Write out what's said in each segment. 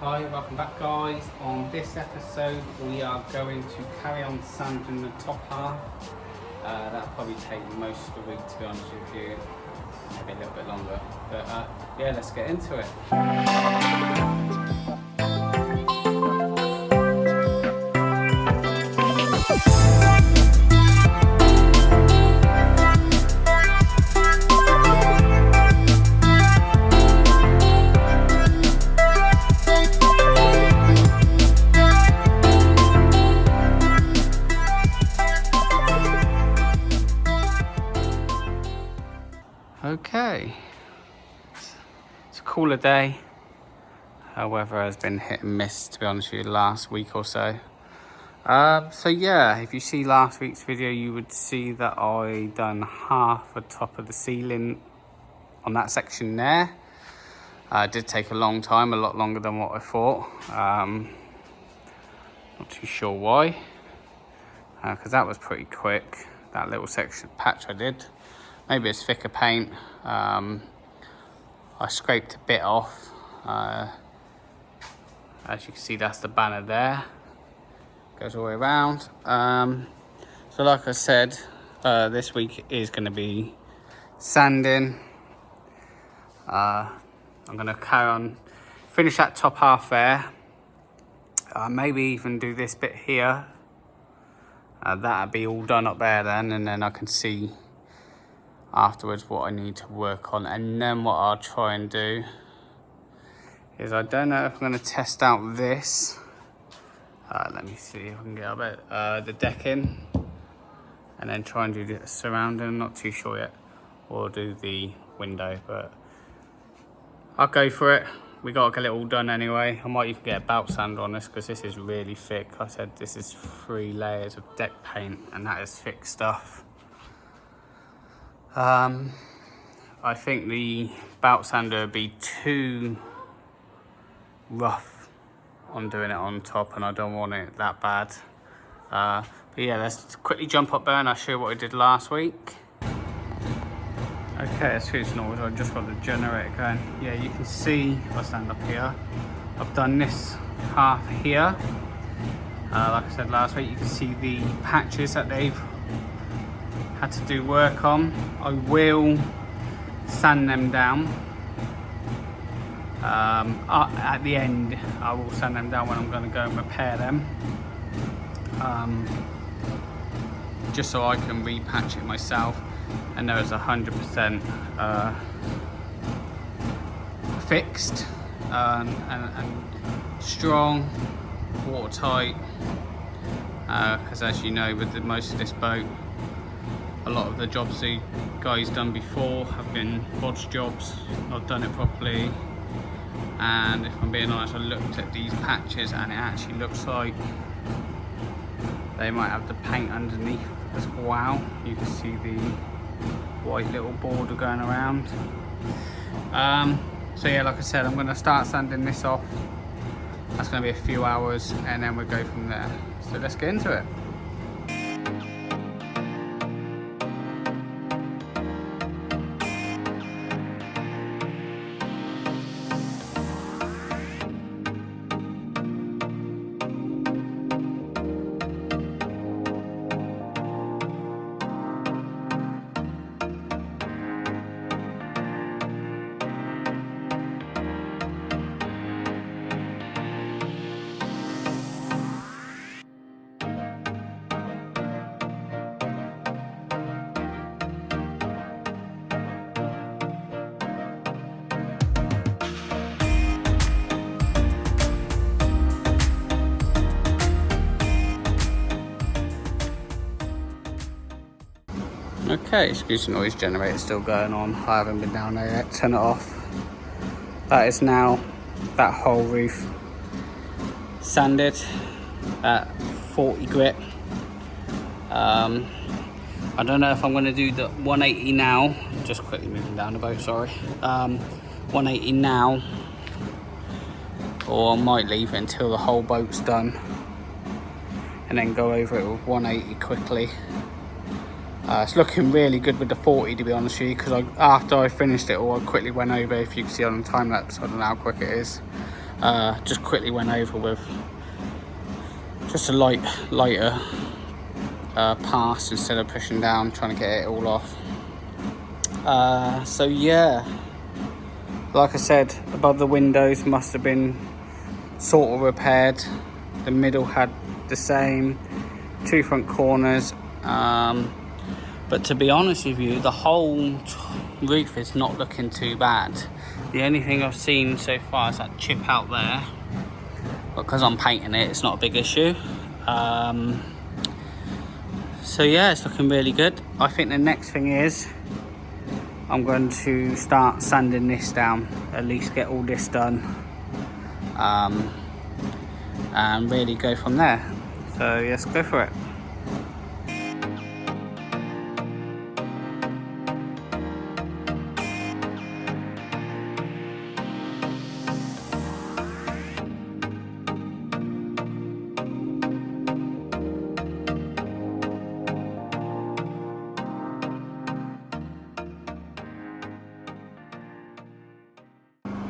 Hi, welcome back guys. On this episode we are going to carry on sanding the top half. That'll probably take most of the week, to be honest with you, maybe a little bit longer, but yeah, let's get into it. Okay, it's a cooler day. Weather has been hit and miss, to be honest with you, last week or so. So yeah, if you see last week's video, you would see that I done half the top of the ceiling on that section there. It did take a long time, a lot longer than what I thought. Not too sure why, because that was pretty quick, that little section patch I did. Maybe it's thicker paint. I scraped a bit off. As you can see, that's the banner there. Goes all the way around. So like I said, this week is going to be sanding. I'm going to carry on, finish that top half there. Maybe even do this bit here. That'll be all done up there then, and then I can see afterwards what I need to work on. And then what I'll try and do is, I don't know if I'm going to test out this. Let me see if I can get a bit the decking, and then try and do the surrounding. I'm not too sure yet, or do the window, but I'll go for it. We got to get it all done anyway. I might even get a belt sander on this because this is really thick. I said this is 3 layers of deck paint, and that is thick stuff. I think the belt sander would be too rough on doing it on top, and I don't want it that bad. But yeah, let's quickly jump up there and I'll show you what I did last week. Okay, excuse noise, I just got the generator going. Yeah, you can see, if I stand up here, I've done this half here. Like I said last week, you can see the patches that they've had to do work on. I will sand them down. At the end, I will sand them down when I'm going to go and repair them. Just so I can repatch it myself. And there is 100% fixed and strong, watertight. Because as you know, with most of this boat, a lot of the jobs the guys done before have been bodge jobs, not done it properly. And if I'm being honest, I looked at these patches and it actually looks like they might have the paint underneath as well. You can see the white little border going around. So yeah, like I said, I'm going to start sanding this off. That's going to be a few hours, and then we'll go from there. So let's get into it. Okay, excuse the noise, generator still going on. I haven't been down there yet, turn it off. That is now that whole roof sanded at 40 grit. I don't know if I'm going to do the 180 now. Just quickly moving down the boat, sorry. 180 now, or I might leave it until the whole boat's done and then go over it with 180 quickly. It's looking really good with the 40, to be honest with you, because after I finished it all, I quickly went over. If you can see on the time lapse, I don't know how quick it is. Just quickly went over with just a lighter pass instead of pushing down, trying to get it all off. So yeah, like I said, above the windows must have been sort of repaired. The middle had the same, 2 front corners. But to be honest with you, the whole roof is not looking too bad. The only thing I've seen so far is that chip out there. But because I'm painting it, it's not a big issue. So yeah, it's looking really good. I think the next thing is I'm going to start sanding this down, at least get all this done, and really go from there. So yes, go for it.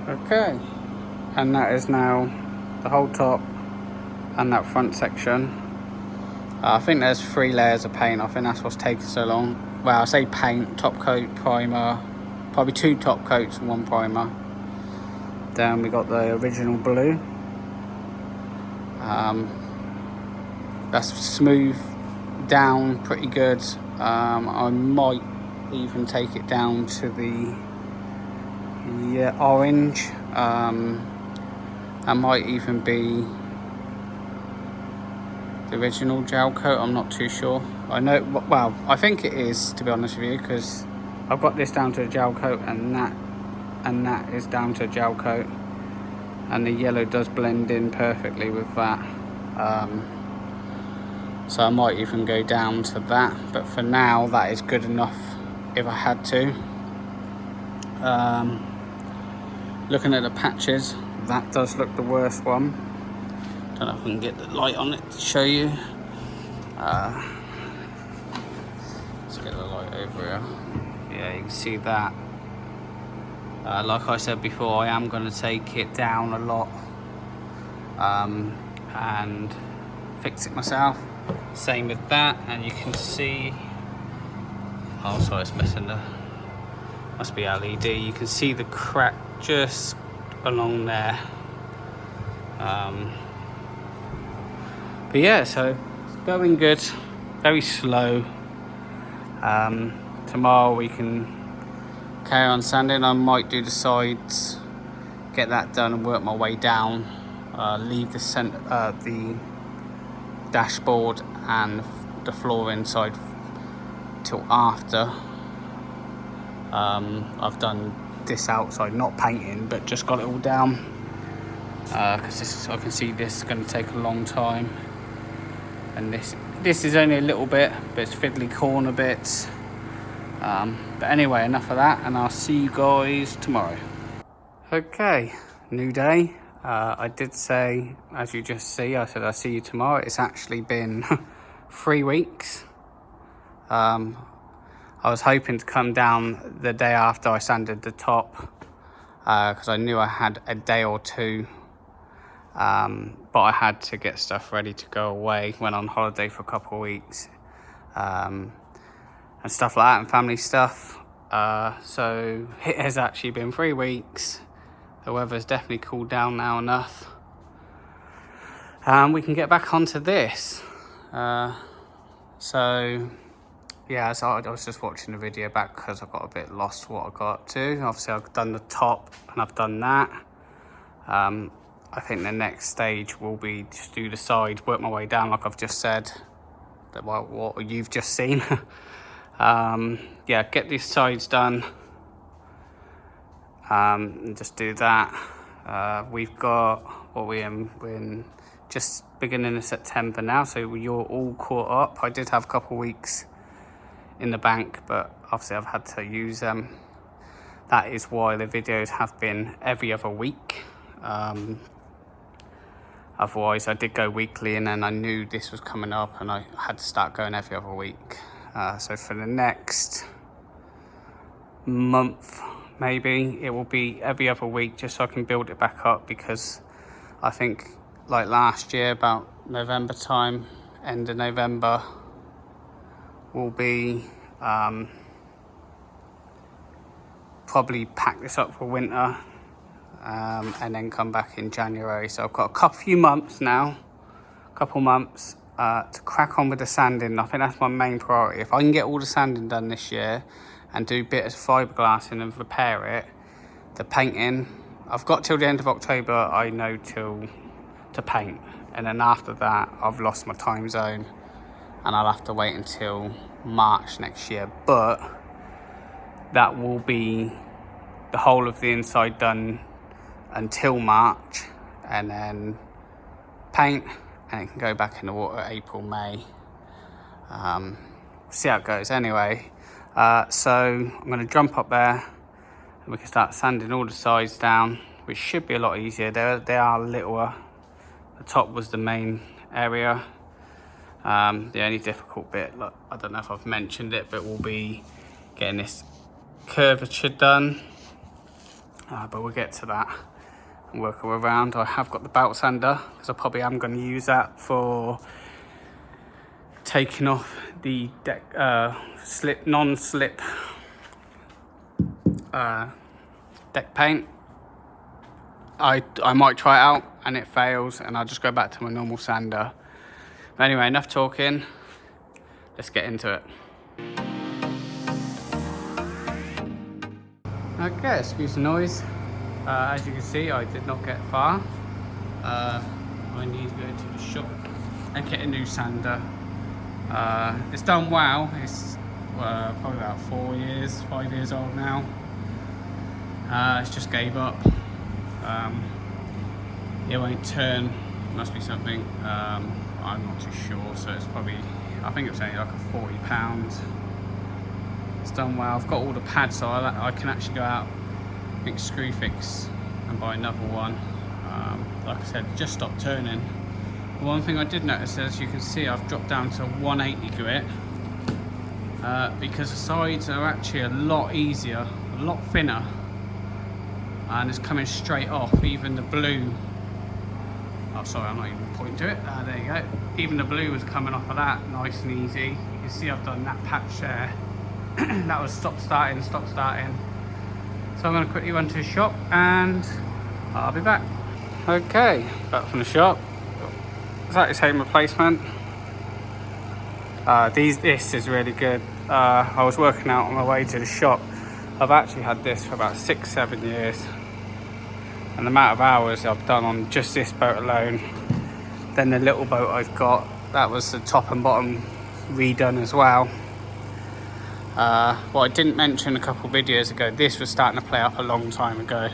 Okay, and that is now the whole top and that front section. I think there's 3 layers of paint. I think that's what's taking so long. Well, I say paint, top coat, primer, probably 2 top coats and 1 primer. Then we got the original blue. That's smooth down pretty good. I might even take it down to the orange. That might even be the original gel coat, I'm not too sure. I know, well, I think it is, to be honest with you, because I've got this down to a gel coat and that is down to a gel coat, and the yellow does blend in perfectly with that. So I might even go down to that, but for now that is good enough if I had to. Looking at the patches, that does look the worst one. Don't know if I can get the light on it to show you. Let's get the light over here. Yeah, you can see that. Like I said before, I am going to take it down a lot and fix it myself. Same with that, and you can see. Oh, sorry, it's missing the. Must be LED. You can see the crack just along there. But yeah, so it's going good, very slow. Tomorrow we can carry on sanding. I might do the sides, get that done and work my way down. Leave the the dashboard and the floor inside till after I've done this outside, not painting, but just got it all down, because I can see this is going to take a long time, and this is only a little bit, but it's fiddly corner bits. But anyway, enough of that, and I'll see you guys tomorrow. Okay, new day. I did say, as you just see, I said I'll see you tomorrow. It's actually been 3 weeks. I was hoping to come down the day after I sanded the top, because I knew I had a day or 2, but I had to get stuff ready to go away. Went on holiday for a couple of weeks, and stuff like that, and family stuff. So it has actually been 3 weeks. The weather's definitely cooled down now enough. We can get back onto this. So yeah, so I was just watching the video back because I got a bit lost what I got up to. Obviously I've done the top and I've done that. I think the next stage will be to do the sides, work my way down like I've just said, what you've just seen. Yeah, get these sides done, and just do that. We've got, what we're in just beginning of September now, so you're all caught up. I did have a couple of weeks in the bank, but obviously I've had to use them. That is why the videos have been every other week. Otherwise I did go weekly, and then I knew this was coming up and I had to start going every other week. So for the next month maybe it will be every other week, just so I can build it back up, because I think like last year, about November time, end of November, we'll be probably pack this up for winter, and then come back in January. So I've got a few months now, to crack on with the sanding. I think that's my main priority. If I can get all the sanding done this year and do a bit of fiberglassing and repair it, the painting, I've got till the end of October, I know, to paint. And then after that, I've lost my time zone and I'll have to wait until March next year. But that will be the whole of the inside done until March, and then paint, and it can go back in the water April, May. See how it goes anyway. So I'm going to jump up there and we can start sanding all the sides down, which should be a lot easier. They are littler. The top was the main area. The only difficult bit, look, I don't know if I've mentioned it, but we'll be getting this curvature done. But we'll get to that and work around. I have got the belt sander because I probably am going to use that for taking off the deck non-slip deck paint. I might try it out and it fails and I'll just go back to my normal sander. But anyway, enough talking. Let's get into it. Okay, excuse the noise. As you can see, I did not get far. I need to go to the shop and get a new sander. It's done well. It's probably about 5 years old now. It's just gave up. It won't turn. Must be something. I'm not too sure. So it's probably, I think it's only like a £40. It's done well. I've got all the pads, so I can actually go out, I think, screw fix and buy another one. Like I said, just stopped turning. One thing I did notice, as you can see, I've dropped down to 180 grit because the sides are actually a lot easier, a lot thinner, and it's coming straight off. Even the blue, oh sorry, I'm not even pointing to it. There you go. Even the blue was coming off of that nice and easy. You can see I've done that patch there. That was stop starting. So I'm going to quickly run to the shop and I'll be back. Okay, back from the shop. Exactly the same replacement. This is really good. I was working out on my way to the shop. I've actually had this for about 6-7 years, and the amount of hours I've done on just this boat alone. Then the little boat I've got, that was the top and bottom redone as well. What I didn't mention a couple of videos ago, this was starting to play up a long time ago.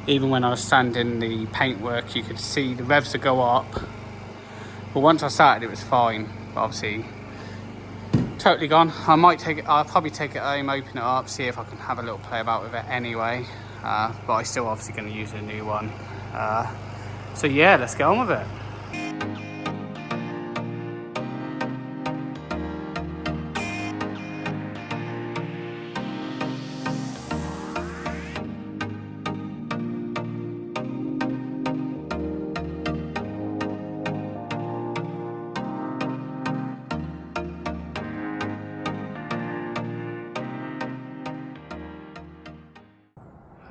Even when I was sanding the paintwork, you could see the revs would go up. But once I started, it was fine. But obviously, totally gone. I'll probably take it home, open it up, see if I can have a little play about with it anyway. But I'm still obviously going to use a new one. So yeah, let's get on with it.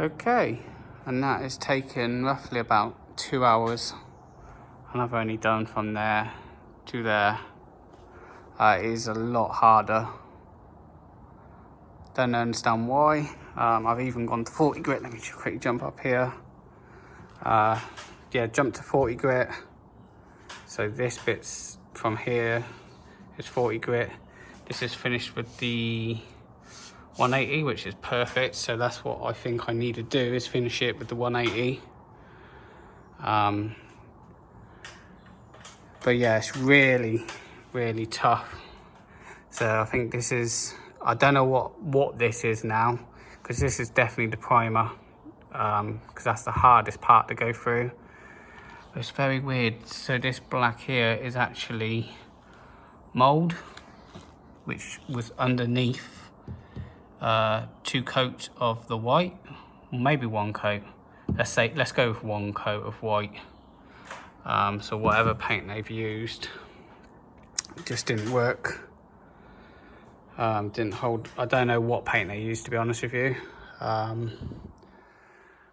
Okay, and that has taken roughly about 2 hours, and I've only done from there to there. It is a lot harder. Don't understand why. I've even gone to 40 grit. Let me just quickly jump up here. Yeah, jump to 40 grit. So this bit's from here is 40 grit. This is finished with the 180, which is perfect. So that's what I think I need to do, is finish it with the 180. But yeah, it's really tough. So I think this is, I don't know what this is now, because this is definitely the primer, because that's the hardest part to go through. But it's very weird. So this black here is actually mold, which was underneath 2 coats of the white, maybe 1 coat. Let's go with 1 coat of white. So whatever paint they've used just didn't work. Didn't hold. I don't know what paint they used, to be honest with you.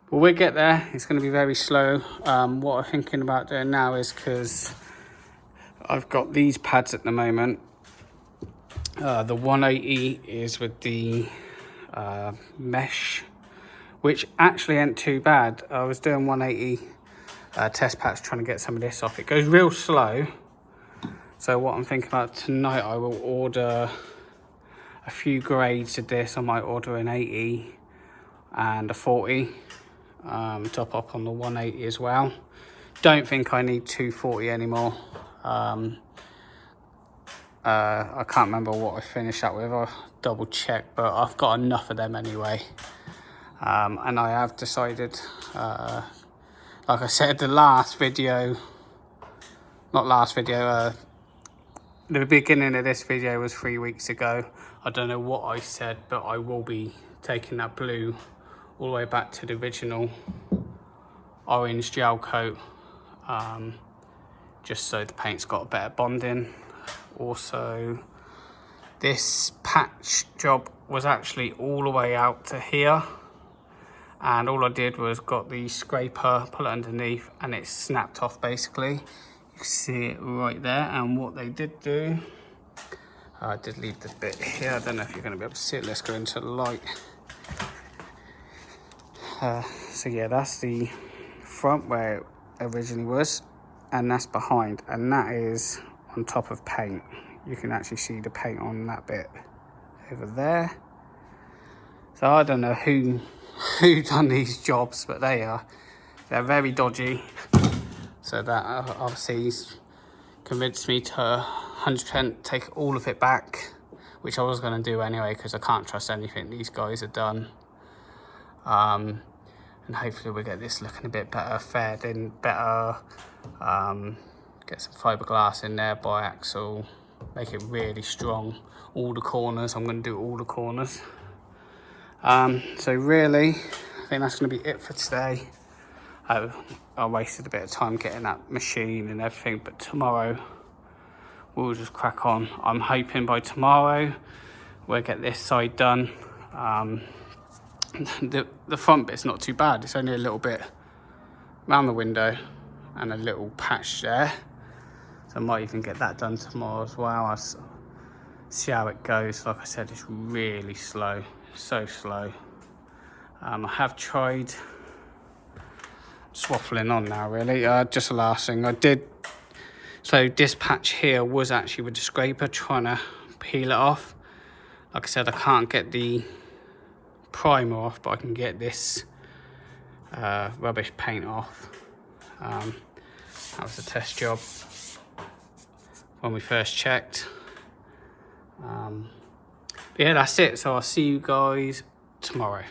But we'll get there. It's going to be very slow. What I'm thinking about doing now is, because I've got these pads at the moment. The 180 is with the mesh, which actually ain't too bad. I was doing 180 test patch trying to get some of this off. It goes real slow. So what I'm thinking about tonight, I will order a few grades of this. I might order an 80 and a 40. Top up on the 180 as well. Don't think I need 240 anymore. I can't remember what I finished that with. I'll double check, but I've got enough of them anyway. And I have decided, like I said, the beginning of this video was 3 weeks ago. I don't know what I said, but I will be taking that blue all the way back to the original orange gel coat, just so the paint's got a better bonding. Also, this patch job was actually all the way out to here, and all I did was got the scraper, pull it underneath, and it snapped off basically. You can see it right there. And what they did do, I did leave the bit here. I don't know if you're going to be able to see it. Let's go into the light. So yeah, that's the front where it originally was, and that's behind, and that is on top of paint. You can actually see the paint on that bit over there. So I don't know who done these jobs, but they're very dodgy. So that obviously he's convinced me to 100% take all of it back, which I was going to do anyway, because I can't trust anything these guys have done. And hopefully we'll get this looking a bit better, fared in better. Get some fiberglass in there, biaxial, make it really strong. All the corners, I'm going to do all the corners. So really, I think that's going to be it for today. I wasted a bit of time getting that machine and everything, but tomorrow we'll just crack on. I'm hoping by tomorrow we'll get this side done. The front bit's not too bad. It's only a little bit around the window and a little patch there. So I might even get that done tomorrow as well. I'll see how it goes. Like I said, it's really slow, so slow. I have tried, just waffling on now really. Just the last thing I did, so this patch here was actually with the scraper, trying to peel it off. Like I said, I can't get the primer off, but I can get this rubbish paint off. That was a test job when we first checked. But yeah, that's it. So I'll see you guys tomorrow.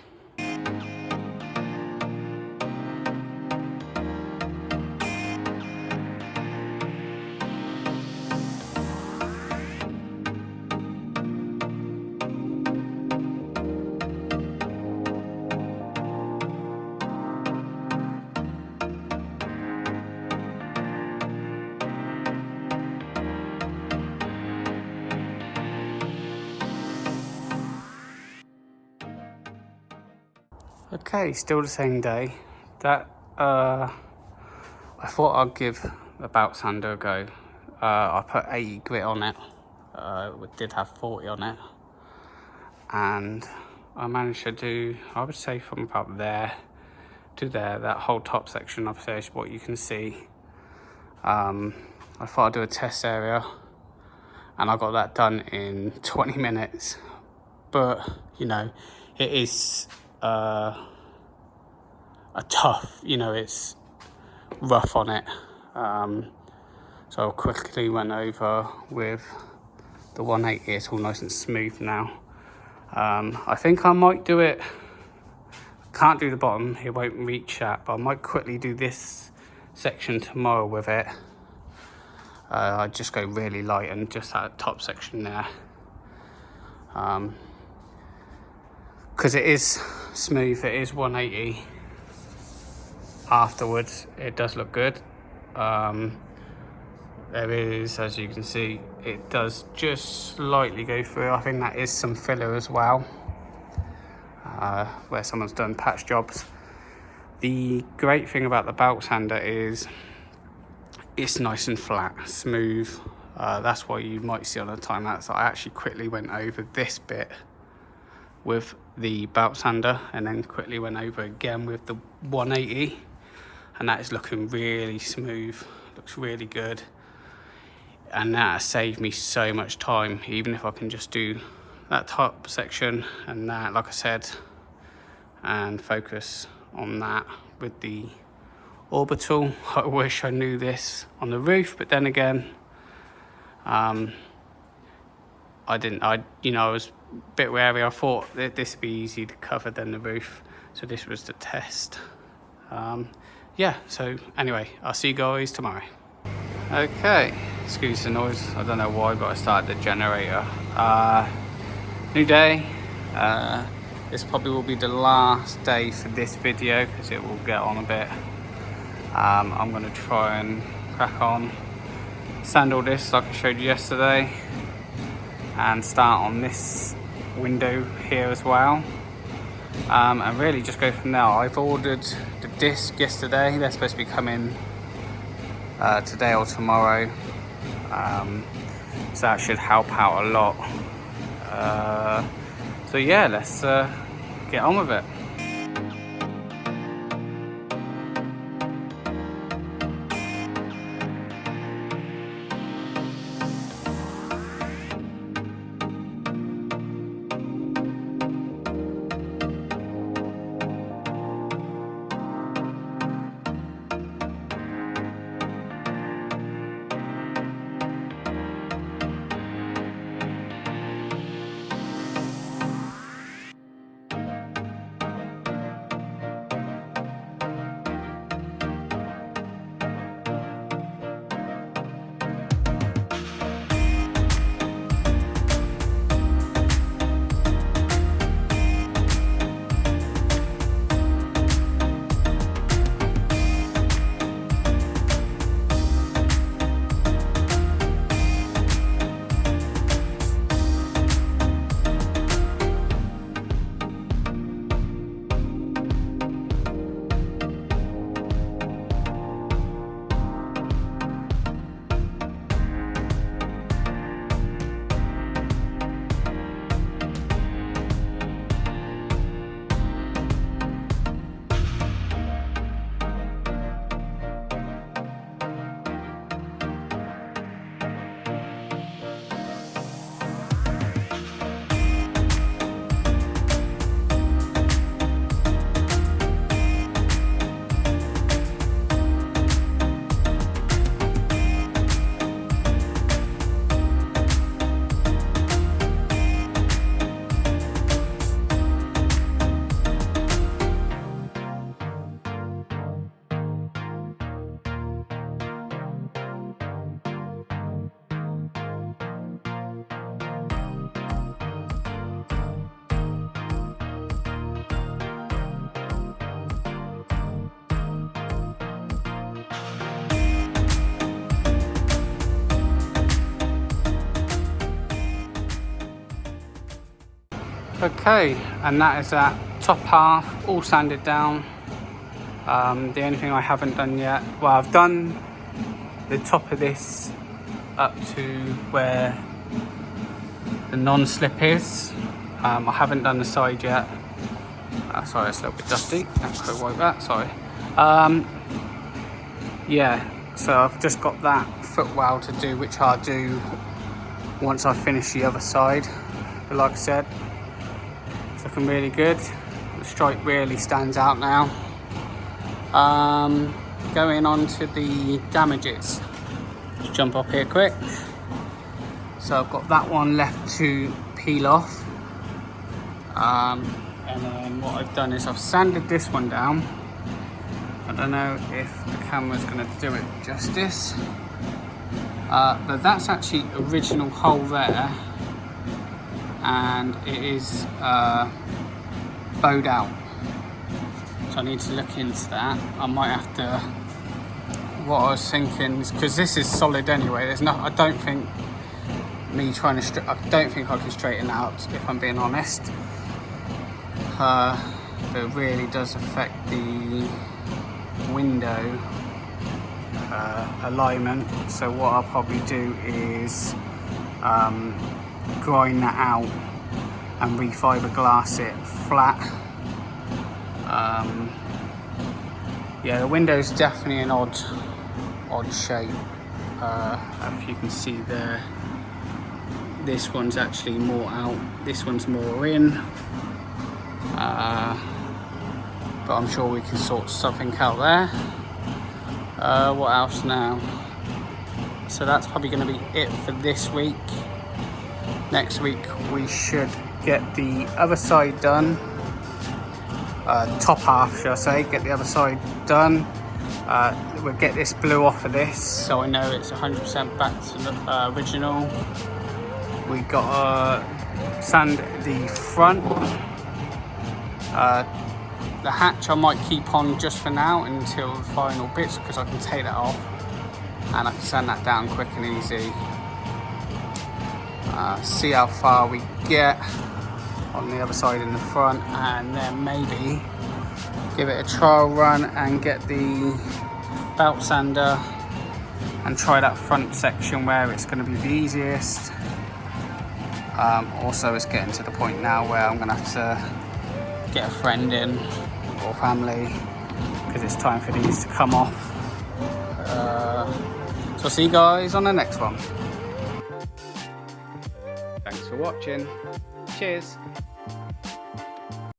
Okay, still the same day. That I thought I'd give the bout sander a go. I put 80 grit on it. We did have 40 on it, and I managed to do, I would say, from about there to there, that whole top section of there is what you can see. I thought I'd do a test area, and I got that done in 20 minutes. But you know, it is a tough, you know, it's rough on it. So I quickly went over with the 180. It's all nice and smooth now. I think I might do it, can't do the bottom, it won't reach that, but I might quickly do this section tomorrow with it. I just go really light and just that top section there. Because it is smooth, it is 180. Afterwards, it does look good. There is, as you can see, it does just slightly go through. I think that is some filler as well, where someone's done patch jobs. The great thing about the belt sander is it's nice and flat, smooth. That's why you might see on a time lapse I actually quickly went over this bit with the belt sander and then quickly went over again with the 180, and that is looking really smooth, looks really good, and that has saved me so much time. Even if I can just do that top section and that, like I said, and focus on that with the orbital. I wish I knew this on the roof, but then again, I didn't. I was a bit wary. I thought that this would be easy to cover than the roof, so this was the test. Yeah, so anyway, I'll see you guys tomorrow. Okay, excuse the noise, I don't know why, but I started the generator. New day. This probably will be the last day for this video because it will get on a bit. I'm going to try and crack on, sand all this like I showed you yesterday, and start on this window here as well, and really just go from there. I've ordered the disc yesterday, they're supposed to be coming today or tomorrow, so that should help out a lot. So yeah, let's get on with it. Okay, and that is that top half all sanded down. The only thing I haven't done yet, well, I've done the top of this up to where the non-slip is. I haven't done the side yet. Sorry, it's a little bit dusty. I'll wipe that, sorry. Yeah, so I've just got that footwell to do, which I'll do once I finish the other side. But like I said, it's looking really good. The stripe really stands out now. Going on to the damages. Just jump up here quick. So I've got that one left to peel off. And then what I've done is I've sanded this one down. I don't know if the camera's going to do it justice. But that's actually original hole there. And it is bowed out. So I need to look into that. I might have to what I was thinking is, because this is solid anyway, there's no, I don't think me trying to, I don't think I can straighten out, if I'm being honest. But it really does affect the window alignment. So what I'll probably do is grind that out and refiberglass it flat. Yeah, the window's definitely an odd shape. If you can see there, this one's actually more out, this one's more in. But I'm sure we can sort something out there. What else now? So that's probably going to be it for this week. Next week we should get the other side done. Top half, should I say, get the other side done. We'll get this blue off of this, so I know it's 100% back to the original. We got to sand the front. The hatch I might keep on just for now until the final bits, because I can take that off and I can sand that down quick and easy. See how far we get on the other side in the front, and then maybe give it a trial run and get the belt sander and try that front section where it's going to be the easiest. Also, it's getting to the point now where I'm going to have to get a friend in or family, because it's time for these to come off. So I'll see you guys on the next one. Thanks for watching. Cheers.